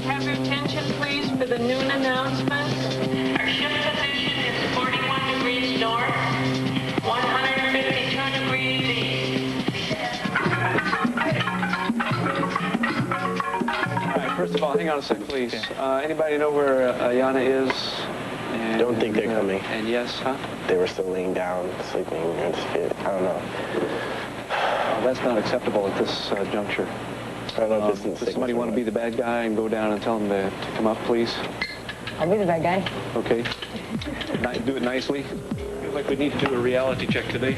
Have your attention, please, for the noon announcement. Our ship position is 41 degrees north, 152 degrees east. All right, first of all, hang on a sec, please. Anybody know where Ayana is? And, Don't think they're coming. And yes, huh? They were still laying down, sleeping. I don't know. That's not acceptable at this juncture. I don't know if it's does somebody want to be the bad guy and go down and tell them to come up, please? I'll be the bad guy. Okay. Do it nicely. I feel like we need to do a reality check today.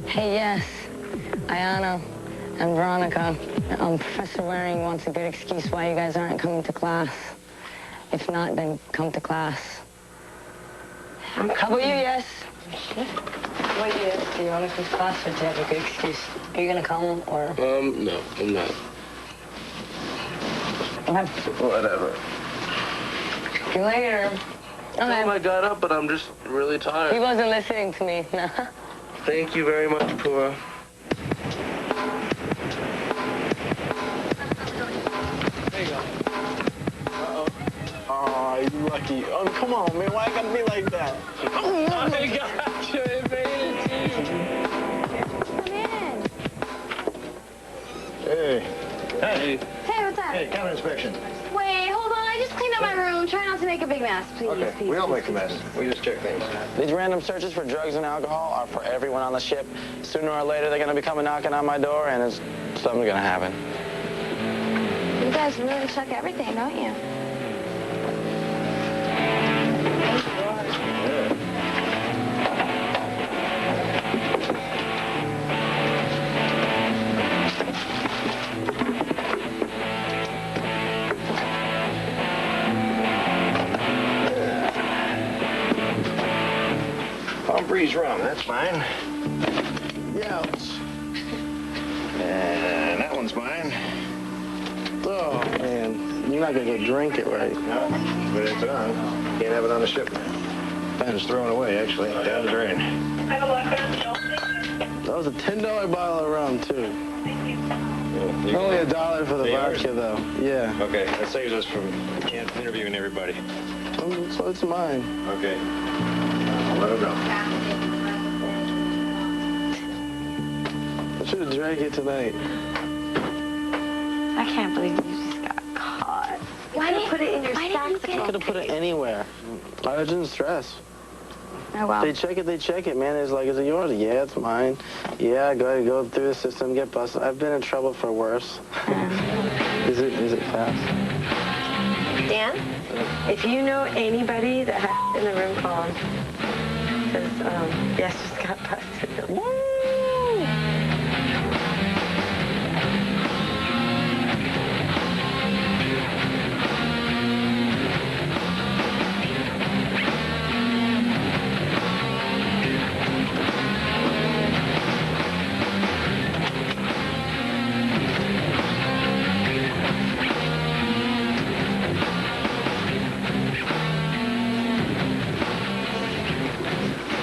Hey, yes. Ayana and Veronica. Professor Waring wants a good excuse why you guys aren't coming to class. If not, then come to class. How about you, yes? What about you, yes? Do you want to come to class or do you have a good excuse? Are you going to come or? No, I'm not. Okay. Whatever. See you later. Okay. I got up, but I'm just really tired. He wasn't listening to me. No. Thank you very much, Pura. There you go. Oh, you lucky. Oh, come on, man. Why I gotta be like that? Oh, my God. You made it, too. Come in. Hey. Hey, what's up? Hey, counter inspection. Wait, hold on. I just cleaned up my room. Try not to make a big mess, please. Okay, please, we don't please, make a mess. We just check things. These random searches for drugs and alcohol are for everyone on the ship. Sooner or later, they're gonna be coming knocking on my door, and something's gonna happen. You guys really check everything, don't you? Palm Breeze rum, that's mine. Ouch. And that one's mine. Oh, man. You're not gonna go drink it, right? No, but it's on. Can't have it on the ship. Ben's throwing away, actually. Down the drain. That was a $10 bottle of rum, too. Yeah, Only $1 for the They are? vodka, though. Yeah. Okay, that saves us from interviewing everybody. So it's mine. Okay. I'll let him know. I should have drank it tonight. I can't believe you just got caught. Why didn't you put it in your sack? I could have put it anywhere. I didn't stress. Oh, well. They check it, man. It's like, is it yours? Yeah, it's mine. Yeah, go through the system, get busted. I've been in trouble for worse. Is it fast? Dan, if you know anybody that has in the room, call him. Because, yes, just got busted. Woo!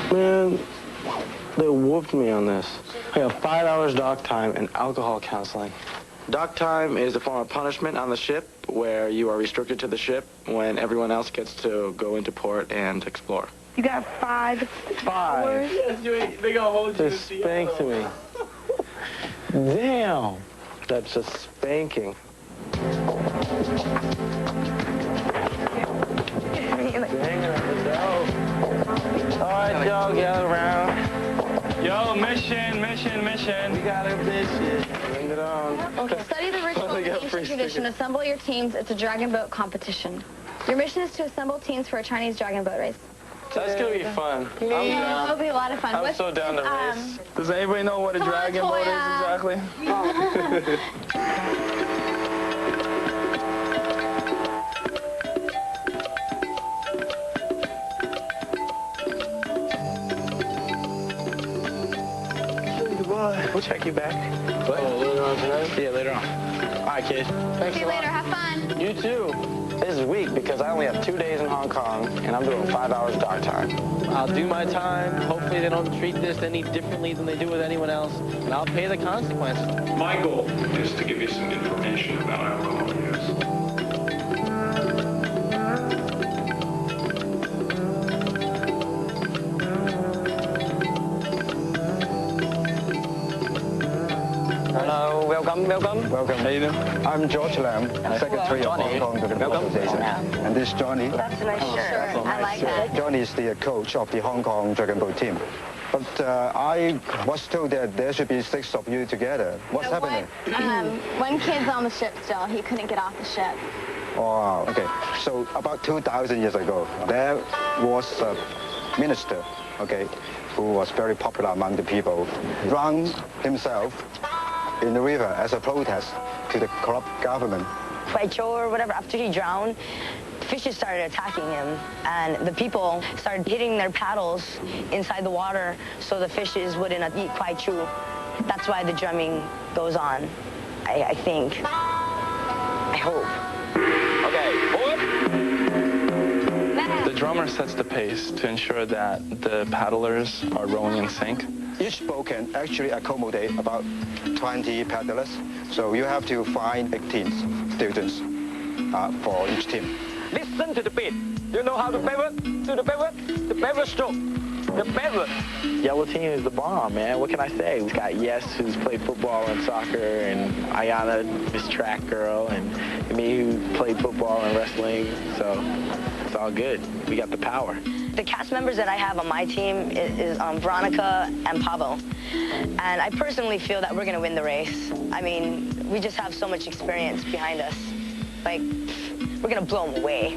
Man, they whooped me on this. I got 5 hours dock time and alcohol counseling. Dock time is a form of punishment on the ship where you are restricted to the ship when everyone else gets to go into port and explore. You got 5 hours? They gonna hold you. They spanked me. Damn. That's a spanking. All right, y'all, gather around. Yo, mission. We got a mission. Bring it on. Okay, study the ritual We and got ancient free tradition. stickers. Assemble your teams. It's a dragon boat competition. Your mission is to assemble teams for a Chinese dragon boat race. That's gonna be fun. I'm It'll down. be a lot of fun. I'm so down to race. Does anybody know what a Come on, dragon boat is Toya. exactly? Goodbye. We'll check you back. What? Oh, later on tonight? Yeah, later on. All right, kid. Thanks See a you lot. later. Have fun. You too. This is weak because I only have 2 days in Hong Kong, and I'm doing 5 hours dock time. I'll do my time. Hopefully they don't treat this any differently than they do with anyone else, and I'll pay the consequences. My goal is to give you some information about alcohol use. Hello, welcome. Welcome. How you doing? I'm George Lam, Secretary of Hong Kong Dragon Boat Association. And this is Johnny. That's a nice shirt. I like that. Johnny is the coach of the Hong Kong Dragon Boat team. But I was told that there should be 6 of you together. What's happening? One kid's on the ship still. He couldn't get off the ship. Wow, okay. So about 2,000 years ago, there was a minister, okay, who was very popular among the people, drowned himself in the river as a protest to the corrupt government. By Joe or whatever, after he drowned, fishes started attacking him, and the people started hitting their paddles inside the water so the fishes wouldn't eat Kwai Chu. That's why the drumming goes on, I think. I hope. The drummer sets the pace to ensure that the paddlers are rowing in sync. Each boat can actually accommodate about 20 paddlers, so you have to find 18 students for each team. Listen to the beat. Do you know how to pivot? To the pivot? The pivot stroke. The pivot. Yellow team is the bomb, man. What can I say? We've got Yes, who's played football and soccer, and Ayana, this track girl, and me, who played football and wrestling. So it's all good. We got the power. The cast members that I have on my team is Veronica and Pavel. And I personally feel that we're going to win the race. I mean, we just have so much experience behind us. Like, we're going to blow them away.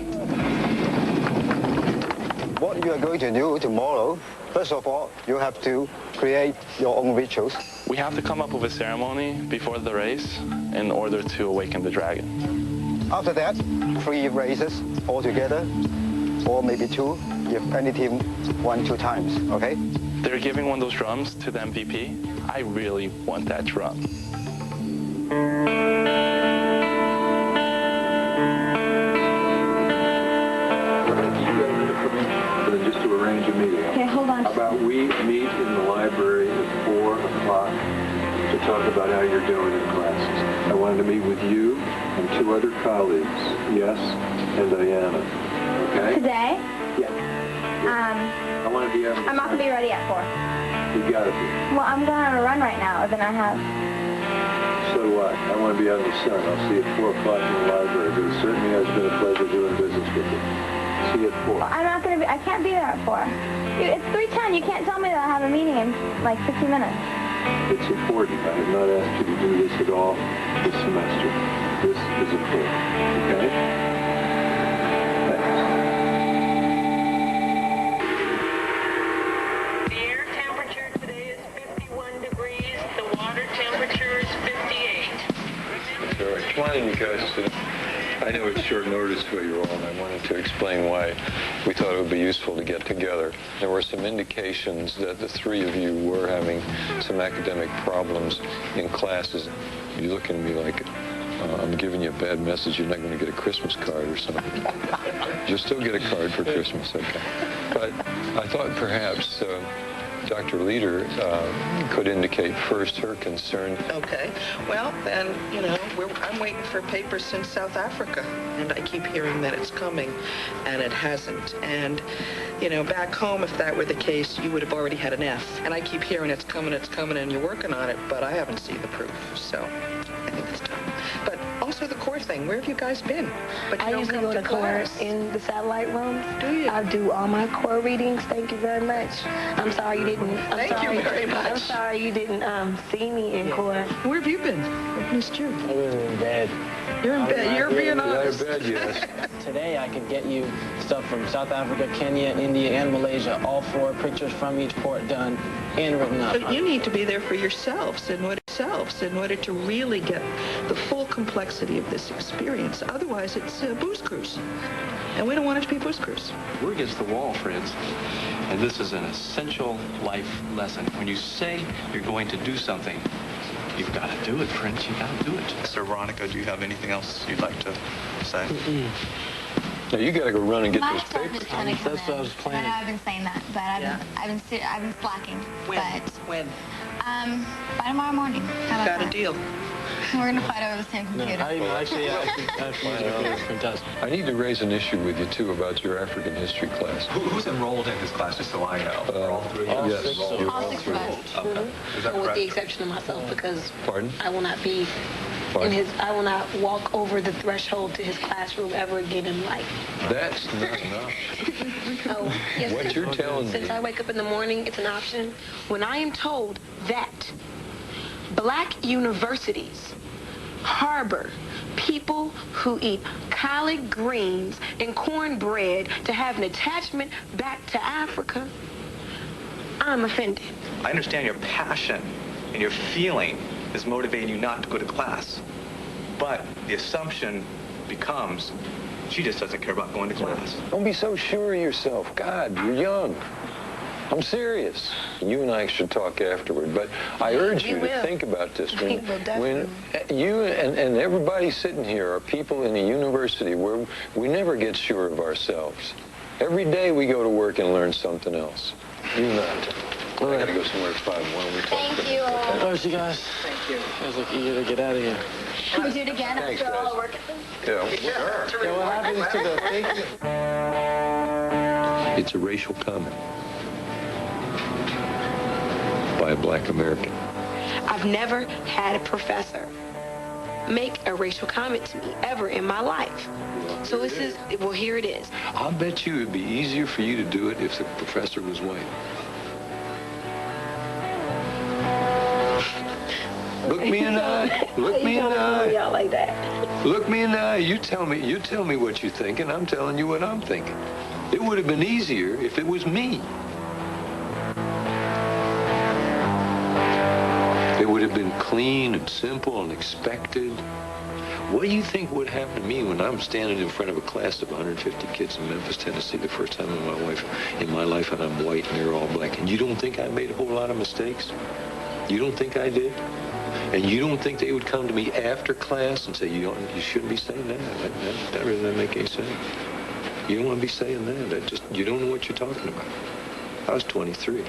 What you are going to do tomorrow, first of all, you have to create your own rituals. We have to come up with a ceremony before the race in order to awaken the dragon. After that, 3 races all together, or maybe 2, if any team won 2 times, okay? They're giving one of those drums to the MVP. I really want that drum. Just to arrange a meeting. Okay, hold on. How about we meet in the library at 4 o'clock to talk about how you're doing in classes. I wanted to meet with you and 2 other colleagues, Yes and Diana. Okay? Today? Yeah. I want to be having I'm not going to be ready at 4. You got to be. Well, I'm going on a run right now. Then I have... So do I. I want to be out in the sun. I'll see you at 4 o'clock in the library, but it certainly has been a pleasure doing business with you. See you at 4. I'm not going to be... I can't be there at 4. It's 3:10. You can't tell me that I have a meeting in, like, 50 minutes. It's important. I have not asked you to do this at all this semester. This is important. Okay? Thanks. The air temperature today is 51 degrees. The water temperature is 58. Sure. Come on in, you guys. I know it's short notice for you all, and I wanted to explain why we thought it would be useful to get together. There were some indications that the 3 of you were having some academic problems in classes. You're looking at me like I'm giving you a bad message. You're not going to get a Christmas card or something. You'll still get a card for Christmas, okay? But I thought perhaps Dr. Leader could indicate first her concern. Okay. Well, then, you know, I'm waiting for papers since South Africa, and I keep hearing that it's coming, and it hasn't. And, you know, back home, if that were the case, you would have already had an F. And I keep hearing it's coming, and you're working on it, but I haven't seen the proof, so I think it's time. But also the core thing, where have you guys been? But I usually go to core in the satellite rooms. Do you? I do all my core readings. Thank you very much. I'm sorry you didn't. Thank you very much. I'm sorry you didn't see me in core. Where have you been? I've missed you. I've been in bed. You're in bed. You're being honest. You're in bed, yes. Today I could get you stuff from South Africa, Kenya, India, and Malaysia. All 4 pictures from each port done and written up. But you need to be there for yourselves in order to really get the full complexity of this experience. Otherwise, it's a booze cruise. And we don't want it to be a booze cruise. We're against the wall, Fritz. And this is an essential life lesson. When you say you're going to do something, You've got to do it, Prince. You've got to do it. Sir Veronica, do you have anything else you'd like to say? Now you got to go run and get My those stuff papers. is kind of coming. That's what I was I planning. know I've been saying that, but I've been slacking. When? By tomorrow morning. How about Got a that? deal. We're gonna fight over the same computer. Fantastic. I need to raise an issue with you, too, about your African history class. Who's enrolled in this class, just so I know? Are all three? Yes. All six of us. Okay. Is that With correct? the exception of myself, because Pardon? I will not be Pardon? I will not walk over the threshold to his classroom ever again in life. That's not enough. Oh, yes. What you're telling me. Since I wake up in the morning, it's an option. When I am told that black universities harbor people who eat collard greens and cornbread to have an attachment back to Africa, I'm offended. I understand your passion and your feeling is motivating you not to go to class. But the assumption becomes she just doesn't care about going to class. Don't be so sure of yourself. God, you're young. I'm serious. You and I should talk afterward, but I urge you to think about this. When you and everybody sitting here are people in a university where we never get sure of ourselves. Every day we go to work and learn something else. You not. I gotta go somewhere at 5. Why don't we talk? Thank you. Oh, you guys. Thank you. You guys look eager to get out of here. Can we do it again Thanks, after all guys. our work? Yeah. Yeah, what happens to the fake? It's a racial comment by a black American. I've never had a professor make a racial comment to me ever in my life. So this is, well, here it is. I'll bet you it'd be easier for you to do it if the professor was white. Look me in the eye. Look me in the eye. Y'all like that. Look me in the eye. You tell me what you think, and I'm telling you what I'm thinking. It would have been easier if it was me. It would have been clean and simple and expected. What do you think would happen to me when I'm standing in front of a class of 150 kids in Memphis, Tennessee, the first time in my life, and I'm white and they're all black? And you don't think I made a whole lot of mistakes? You don't think I did? And you don't think they would come to me after class and say, you shouldn't be saying that? That really doesn't make any sense. You don't want to be saying that. You don't know what you're talking about. I was 23.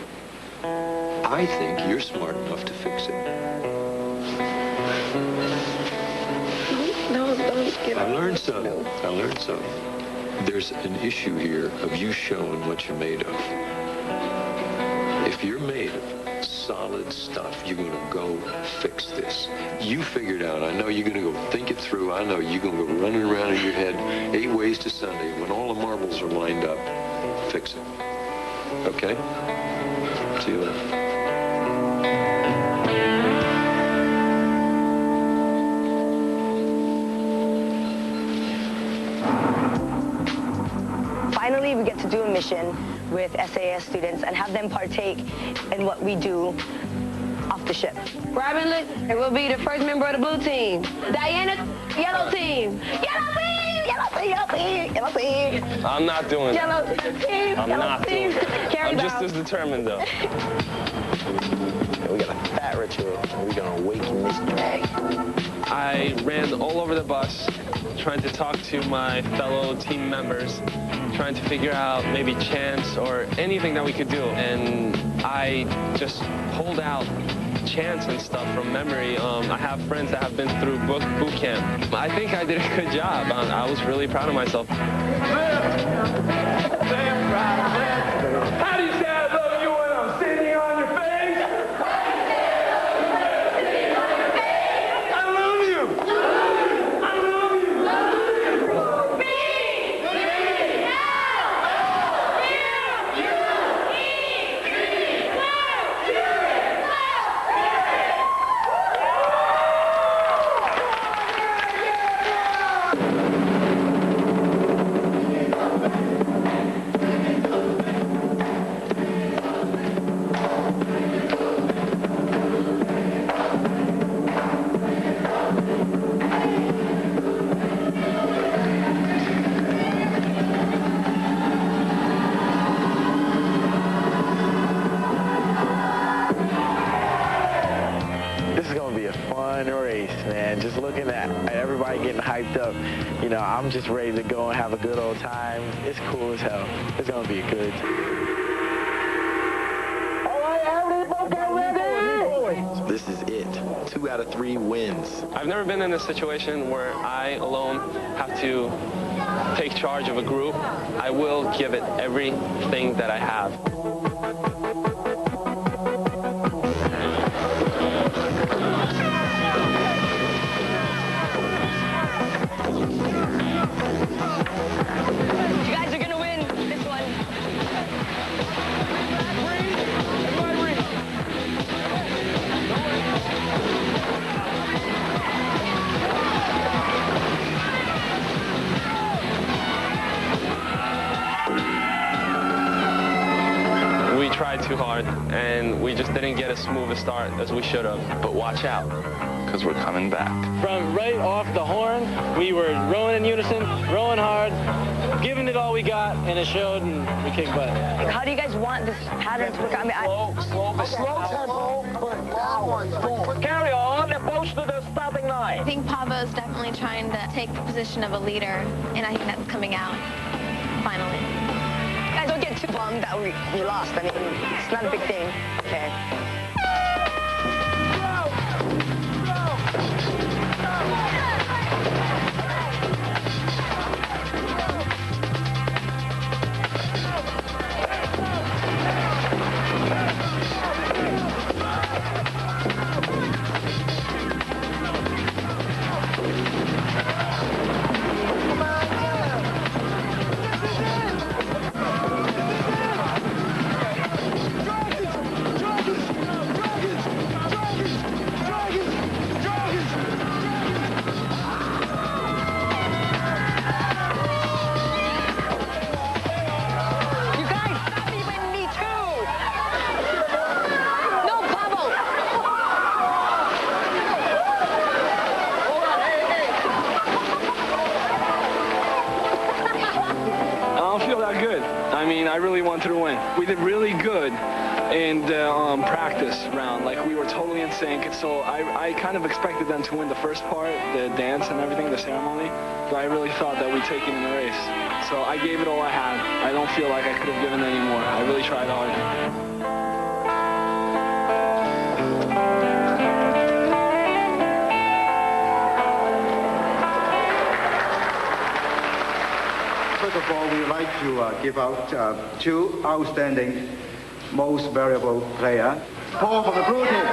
I think you're smart enough to fix it. No, don't get I learned something. There's an issue here of you showing what you're made of. If you're made of solid stuff, you're going to go fix this. You figure it out. I know you're going to go think it through. I know you're going to go running around in your head 8 ways to Sunday. When all the marbles are lined up, fix it. Okay? See you later. Finally, we get to do a mission with SAS students and have them partake in what we do off the ship. Robin Lick will be the first member of the blue team. Diana, yellow team. Yellow team, yellow team, yellow team, yellow team. I'm not doing it. Yellow team, I'm yellow not team. doing it. Carrie I'm just Brown. as determined, though. We got a fat ritual, and we're gonna awaken this dragon. I ran all over the bus, trying to talk to my fellow team members, trying to figure out maybe chants or anything that we could do. And I just pulled out chants and stuff from memory. I have friends that have been through boot camp. I think I did a good job. I was really proud of myself. How do you say I love you when I'm sitting on your face? I love you. I love you. going to be a fun race, man. Just looking at everybody getting hyped up, you know, I'm just ready to go and have a good old time. It's cool as hell. It's going to be good. This is it. 2 out of 3 wins. I've never been in a situation where I alone have to take charge of a group. I will give it everything that I have. You guys are gonna win this one. We tried too hard, and we just didn't get as smooth a start as we should have. But watch out, because we're coming back. From right off the horn, we were rowing in unison, rowing hard, giving it all we got, and it showed, and we kicked butt. How do you guys want this pattern to work? I mean, Slow tempo, but carry on, they're close to the stopping line. I think Pavo's definitely trying to take the position of a leader, and I think that's coming out finally. Guys, don't get too bummed that we lost. I mean, it's not a big thing. Okay. I mean, I really wanted to win. We did really good in the practice round. Like, we were totally in sync. And so I kind of expected them to win the first part, the dance and everything, the ceremony. But I really thought that we'd take it in the race. So I gave it all I had. I don't feel like I could have given any more. I really tried hard. First of all, we would like to give out 2 outstanding most valuable players. Paul from the blue team.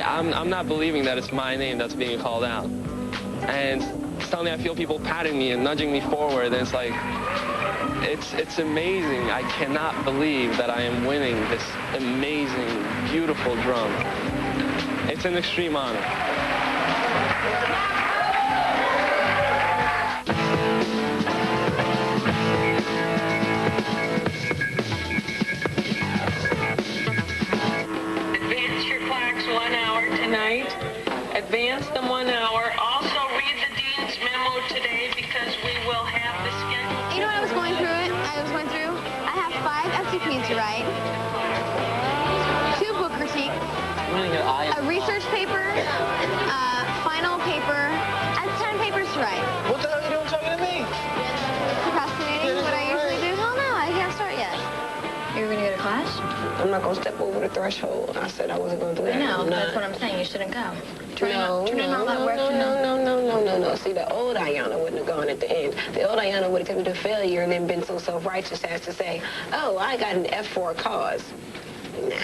I'm not believing that it's my name that's being called out. And suddenly I feel people patting me and nudging me forward, and it's like, it's amazing. I cannot believe that I am winning this amazing, beautiful drum. It's an extreme honor. Advance your flags 1 hour tonight. Advance them 1 hour. Also read the dean's memo today because we will have the schedule. You know what I was going through it? I have 5 FTPs to write, 2 book critiques, a research paper, final paper, and 10 papers to write. What the hell are you doing talking to me? Procrastinating, what I usually do. Hell no, I can't start yet. You're going to go to class? I'm not going to step over the threshold. I said I wasn't going to do that. No, that's what I'm saying. You shouldn't go. No. See, the old Ayanna wouldn't have gone at the end. The old Ayanna would have come to failure and then been so self-righteous as to say, oh, I got an F for a cause. Nah.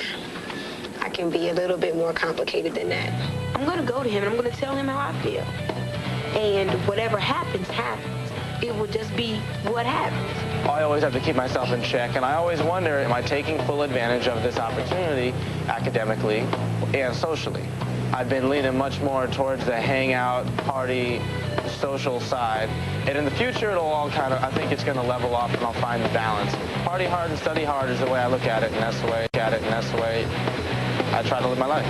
I can be a little bit more complicated than that. I'm going to go to him and I'm going to tell him how I feel. And whatever happens, happens. It will just be what happens. I always have to keep myself in check, and I always wonder, am I taking full advantage of this opportunity academically and socially? I've been leaning much more towards the hangout, party, social side. And in the future, it'll all kind of, I think it's going to level off and I'll find the balance. Party hard and study hard is the way I look at it, and that's the way I try to live my life.